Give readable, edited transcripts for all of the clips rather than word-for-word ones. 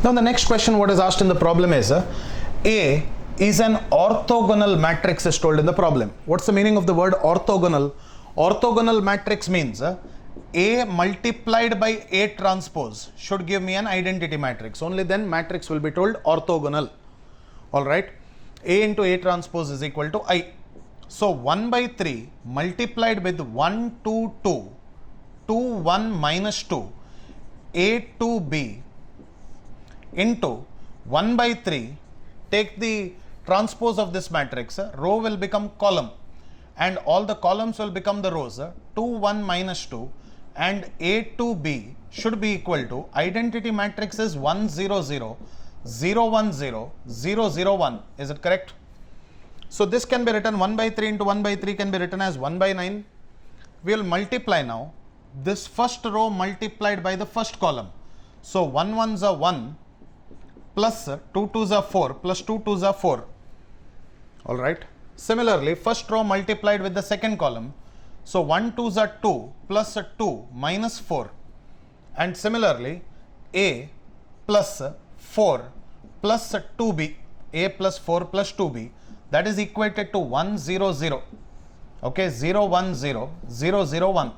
Now the next question what is asked in the problem is A is an orthogonal matrix is told in the problem. What's the meaning of the word orthogonal? Orthogonal matrix means A multiplied by A transpose should give me an identity matrix. Only then matrix will be told orthogonal. Alright. A into A transpose is equal to I. So 1 by 3 multiplied with 1, 2, 2, 2, 1 minus 2, A to B into 1 by 3, take the transpose of this matrix, row will become column and all the columns will become the rows, 2, 1 minus 2, and A to B should be equal to identity matrix is 1, 0, 0, 0, 1, 0, 0, 0, 1. Is it correct? So this can be written 1 by 3 into 1 by 3 can be written as 1 by 9. We will multiply now this first row multiplied by the first column. So 1 ones are 1 plus 2 twos are 4 plus 2 twos are 4. Alright. Similarly, first row multiplied with the second column. So 1 twos are 2 plus 2 minus 4. And similarly, A plus 4 plus 2B. A plus 4 plus 2B. That is equated to 1, 0, 0. Okay, 0, 1, 0, 0, 0, 1.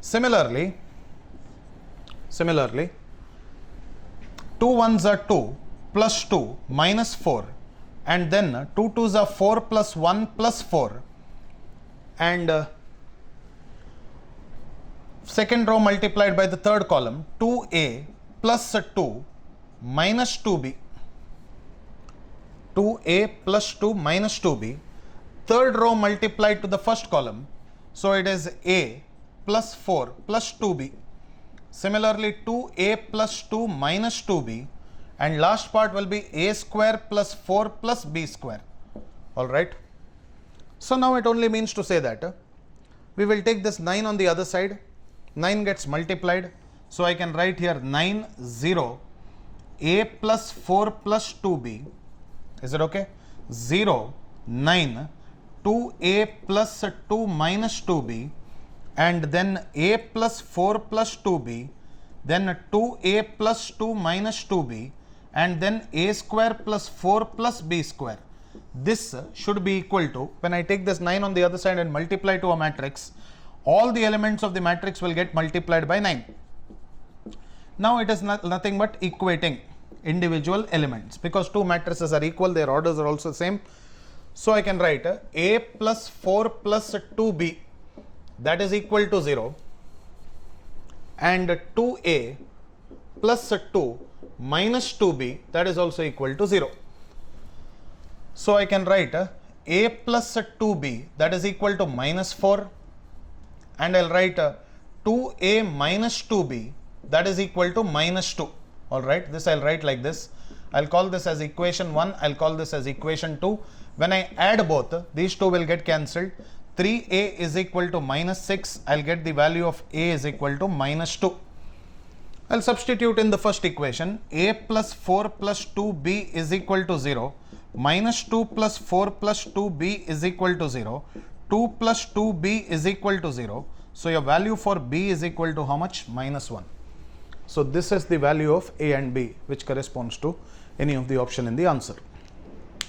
Similarly, 2 ones are 2 plus 2 minus 4, and then 2 twos are 4 plus 1 plus 4, and second row multiplied by the third column 2A plus 2 minus 2B, 2A plus 2 minus 2B, third row multiplied to the first column, so it is A plus 4 plus 2B. Similarly, 2A plus 2 minus 2B, and last part will be A square plus 4 plus B square. Alright. So now it only means to say that we will take this 9 on the other side, 9 gets multiplied, so I can write here 9, 0, A plus 4 plus 2B, is it okay? 0, 9, 2A plus 2 minus 2B, and then A plus 4 plus 2B, then 2A plus 2 minus 2B, and then A square plus 4 plus B square. This should be equal to, when I take this 9 on the other side and multiply to a matrix, all the elements of the matrix will get multiplied by 9. Now it is nothing but equating individual elements, because two matrices are equal, their orders are also same. So I can write A plus 4 plus 2B, that is equal to 0, and 2A plus 2 minus 2B, that is also equal to 0. So I can write A plus 2B, that is equal to minus 4, and I'll write 2A minus 2B, that is equal to minus 2. Alright, this I'll write like this. I'll call this as equation 1, I'll call this as equation 2. When I add both, these two will get cancelled. 3A is equal to minus 6, I'll get the value of A is equal to minus 2. I'll substitute in the first equation, A plus 4 plus 2B is equal to 0, minus 2 plus 4 plus 2B is equal to 0, 2 plus 2B is equal to 0. So your value for B is equal to how much? Minus 1. So this is the value of A and B, which corresponds to any of the option in the answer.